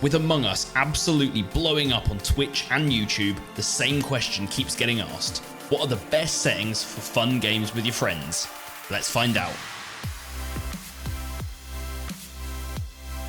With Among Us absolutely blowing up on Twitch and YouTube, the same question keeps getting asked. What are the best settings for fun games with your friends? Let's find out.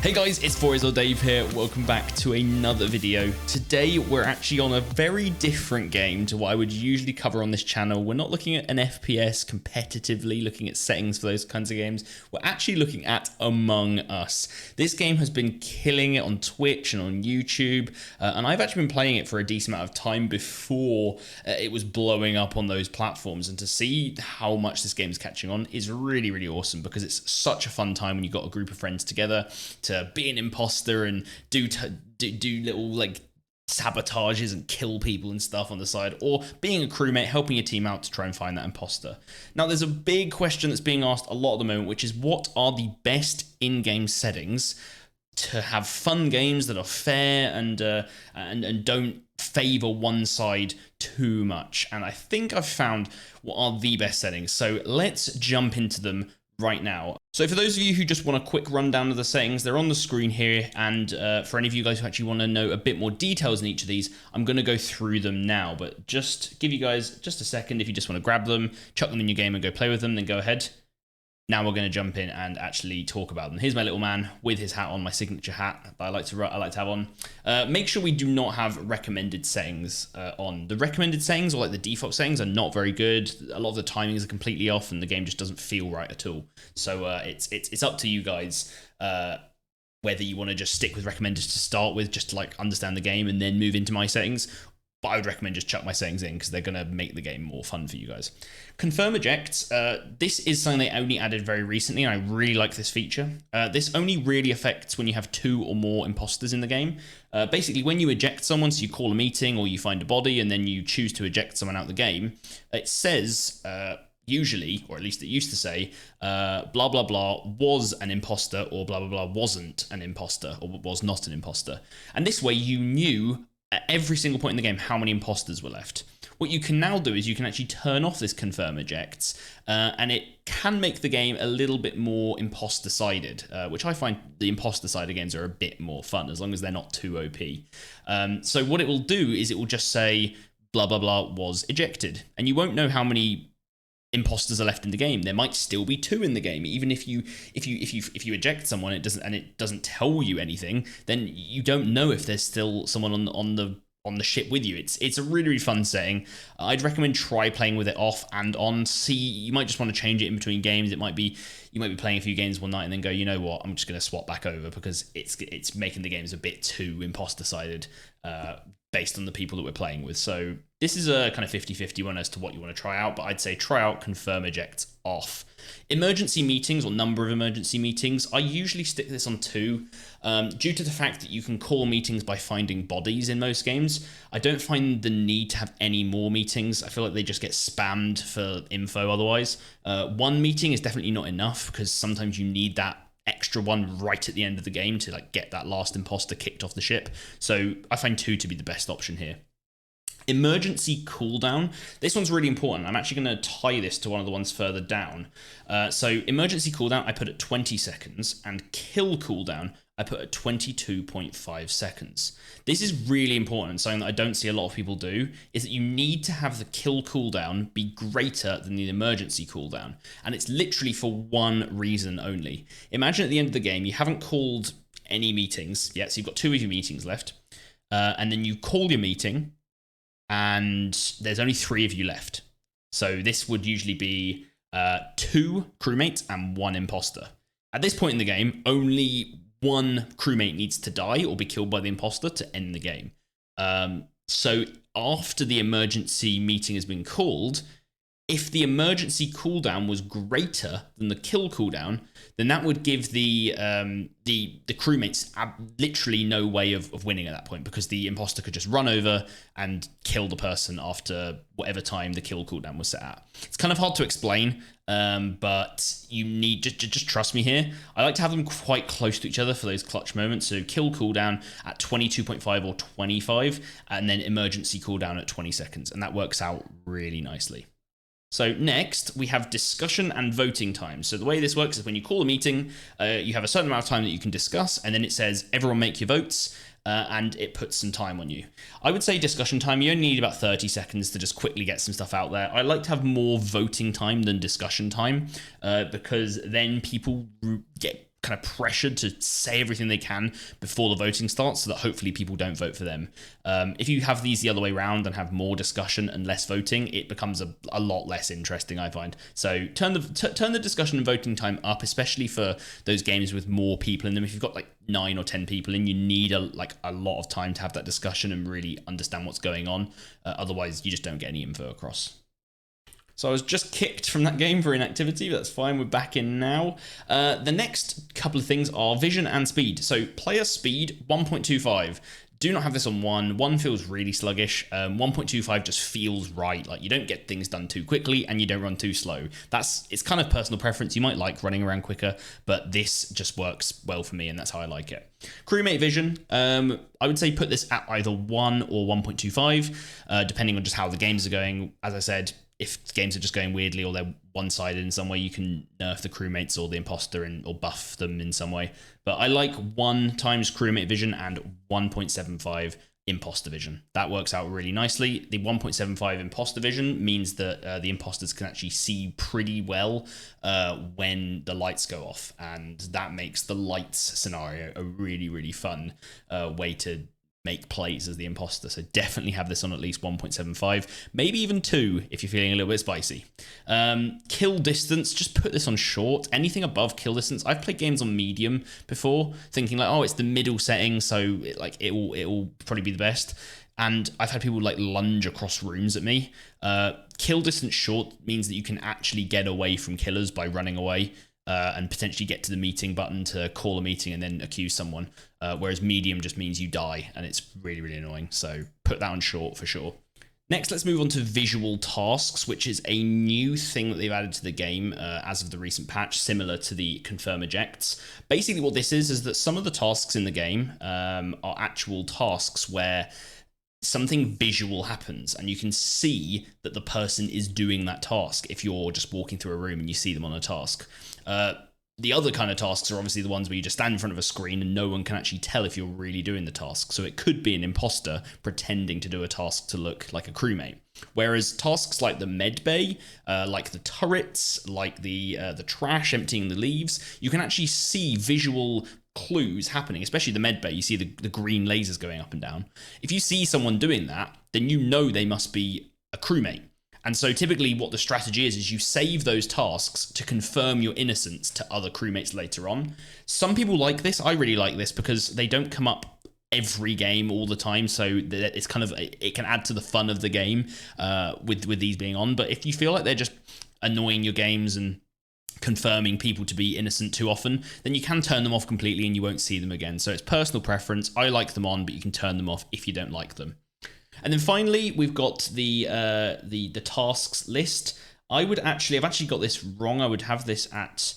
Hey guys, it's FourEyes or Dave here. Welcome back to another video. Today we're actually on a very different game to what I would usually cover on this channel. We're not looking at an FPS competitively, looking at settings for those kinds of games. We're actually looking at Among Us. This game has been killing it on Twitch and on YouTube, and I've actually been playing it for a decent amount of time before it was blowing up on those platforms. And to see how much this game is catching on is really, really awesome, because it's such a fun time when you've got a group of friends together to be an imposter and do little like sabotages and kill people and stuff on the side, or being a crewmate helping your team out to try and find that imposter. Now there's a big question that's being asked a lot at the moment, which is what are the best in-game settings to have fun games that are fair and don't favor one side too much. And I think I've found what are the best settings, so let's jump into them right now. So for those of you who just want a quick rundown of the settings, they're on the screen here, and for any of you guys who actually want to know a bit more details in each of these, I'm going to go through them now, but just give you guys just a second. If you just want to grab them, chuck them in your game and go play with them, then go ahead. Now we're going to jump in and actually talk about them. Here's my little man with his hat on, my signature hat that I like to have on. Make sure we do not have recommended settings on. The recommended settings, or like the default settings, are not very good. A lot of the timings are completely off and the game just doesn't feel right at all. So it's up to you guys whether you want to just stick with recommended to start with, just to like understand the game, and then move into my settings. But I would recommend just chuck my settings in, because they're going to make the game more fun for you guys. Confirm ejects. This is something they only added very recently, and I really like this feature. This only really affects when you have 2 or more imposters in the game. Basically, when you eject someone, so you call a meeting or you find a body and then you choose to eject someone out of the game, it says, usually, or at least it used to say, blah, blah, blah was an imposter, or blah, blah, blah wasn't an imposter, or was not an imposter. And this way you knew at every single point in the game how many imposters were left. What you can now do is you can actually turn off this confirm ejects, and it can make the game a little bit more imposter sided, which I find the imposter sided games are a bit more fun as long as they're not too OP. So what it will do is it will just say blah blah blah was ejected, and you won't know how many imposters are left in the game. There might still be 2 in the game. Even if you eject someone, it doesn't tell you anything, then you don't know if there's still someone on the ship with you. It's a really, really fun setting. I'd recommend try playing with it off and on. See, you might just want to change it in between games. It might be you might be playing a few games one night and then go, you know what, I'm just going to swap back over, because it's making the games a bit too imposter sided based on the people that we're playing with. So this is a kind of 50-50 one as to what you want to try out, but I'd say try out confirm eject off. Emergency meetings, or number of emergency meetings, I usually stick this on 2, due to the fact that you can call meetings by finding bodies in most games. I don't find the need to have any more meetings. I feel like they just get spammed for info otherwise. 1 meeting is definitely not enough, because sometimes you need that extra one right at the end of the game to like get that last imposter kicked off the ship. So I find 2 to be the best option here. Emergency cooldown. This one's really important. I'm actually going to tie this to one of the ones further down. So emergency cooldown I put at 20 seconds, and kill cooldown I put at 22.5 seconds. This is really important, something that I don't see a lot of people do, is that you need to have the kill cooldown be greater than the emergency cooldown. And it's literally for one reason only. Imagine at the end of the game, you haven't called any meetings yet, so you've got 2 of your meetings left, and then you call your meeting, and there's only 3 of you left. So this would usually be 2 crewmates and 1 imposter. At this point in the game, only 1 crewmate needs to die or be killed by the imposter to end the game. So after the emergency meeting has been called, if the emergency cooldown was greater than the kill cooldown, then that would give the crewmates literally no way of winning at that point, because the imposter could just run over and kill the person after whatever time the kill cooldown was set at. It's kind of hard to explain, but you need just trust me here. I like to have them quite close to each other for those clutch moments. So kill cooldown at 22.5 or 25, and then emergency cooldown at 20 seconds, and that works out really nicely. So next, we have discussion and voting time. So the way this works is when you call a meeting, you have a certain amount of time that you can discuss, and then it says, everyone make your votes, and it puts some time on you. I would say discussion time, you only need about 30 seconds to just quickly get some stuff out there. I like to have more voting time than discussion time, because then people get kind of pressured to say everything they can before the voting starts so that hopefully people don't vote for them. If you have these the other way around and have more discussion and less voting, it becomes a lot less interesting, I find. So turn the discussion and voting time up, especially for those games with more people in them. If you've got like 9 or 10 people in, you need a lot of time to have that discussion and really understand what's going on. Otherwise, you just don't get any info across. So I was just kicked from that game for inactivity, but that's fine, we're back in now. The next couple of things are vision and speed. So player speed, 1.25. Do not have this on 1. 1 feels really sluggish. 1.25 just feels right. Like you don't get things done too quickly and you don't run too slow. It's kind of personal preference. You might like running around quicker, but this just works well for me and that's how I like it. Crewmate Vision, I would say put this at either 1 or 1.25, depending on just how the games are going. As I said, if games are just going weirdly or they're one-sided in some way, you can nerf the crewmates or the imposter or buff them in some way. But I like 1 times crewmate vision and 1.75 imposter vision. That works out really nicely. The 1.75 imposter vision means that the imposters can actually see pretty well when the lights go off, and that makes the lights scenario a really, really fun way to make plays as the imposter. So definitely have this on at least 1.75, maybe even 2 if you're feeling a little bit spicy. Kill distance, just put this on short. Anything above kill distance, I've played games on medium before thinking like, oh, it's the middle setting, so it will probably be the best. And I've had people like lunge across rooms at me. Kill distance short means that you can actually get away from killers by running away. And potentially get to the meeting button to call a meeting and then accuse someone. Whereas medium just means you die, and it's really, really annoying. So put that on short for sure. Next, let's move on to visual tasks, which is a new thing that they've added to the game as of the recent patch, similar to the confirm ejects. Basically what this is that some of the tasks in the game are actual tasks where something visual happens and you can see that the person is doing that task if you're just walking through a room and you see them on a task. The other kind of tasks are obviously the ones where you just stand in front of a screen and no one can actually tell if you're really doing the task. So it could be an imposter pretending to do a task to look like a crewmate. Whereas tasks like the med bay, like the turrets, like the trash, emptying the leaves, you can actually see visual clues happening, especially the med bay. You see the green lasers going up and down. If you see someone doing that, then you know they must be a crewmate. And so typically what the strategy is you save those tasks to confirm your innocence to other crewmates later on. Some people like this. I really like this because they don't come up every game all the time, so it's kind of, it can add to the fun of the game with these being on. But if you feel like they're just annoying your games and confirming people to be innocent too often, then you can turn them off completely and you won't see them again. So it's personal preference. I like them on, but you can turn them off if you don't like them. And then finally, we've got the tasks list. I've actually got this wrong. I would have this at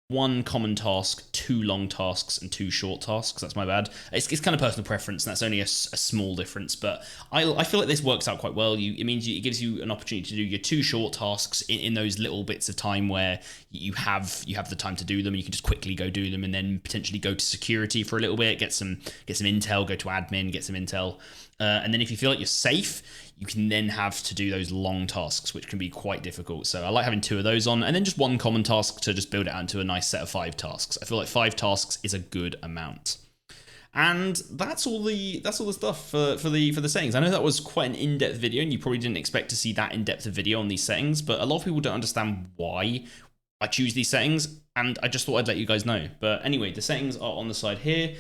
1 common task, 2 long tasks, and 2 short tasks. That's my bad. It's kind of personal preference, and that's only a small difference. But I feel like this works out quite well. It gives you an opportunity to do your 2 short tasks in those little bits of time where you have the time to do them. You can just quickly go do them, and then potentially go to security for a little bit, get some intel, go to admin, get some intel. And then if you feel like you're safe, you can then have to do those long tasks, which can be quite difficult. So I like having 2 of those on, and then just 1 common task to just build it out into a nice set of 5 tasks. I feel like 5 tasks is a good amount. And that's all the stuff for the settings. I know that was quite an in-depth video, and you probably didn't expect to see that in-depth of video on these settings, but a lot of people don't understand why I choose these settings, and I just thought I'd let you guys know. But anyway, the settings are on the side here.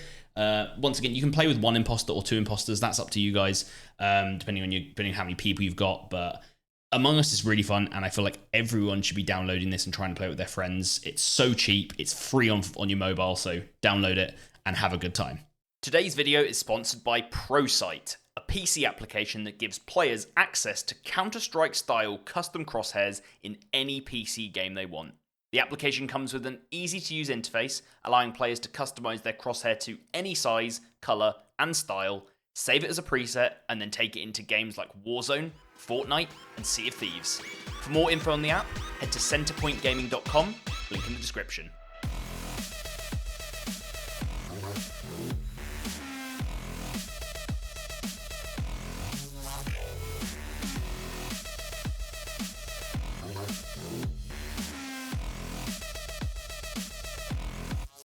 Once again, you can play with 1 imposter or 2 imposters. That's up to you guys, depending on how many people you've got. But Among Us is really fun, and I feel like everyone should be downloading this and trying to play it with their friends. It's so cheap. It's free on your mobile, so download it and have a good time. Today's video is sponsored by ProSight, a PC application that gives players access to Counter-Strike style custom crosshairs in any PC game they want. The application comes with an easy-to-use interface, allowing players to customize their crosshair to any size, color, and style, save it as a preset, and then take it into games like Warzone, Fortnite, and Sea of Thieves. For more info on the app, head to centerpointgaming.com, link in the description.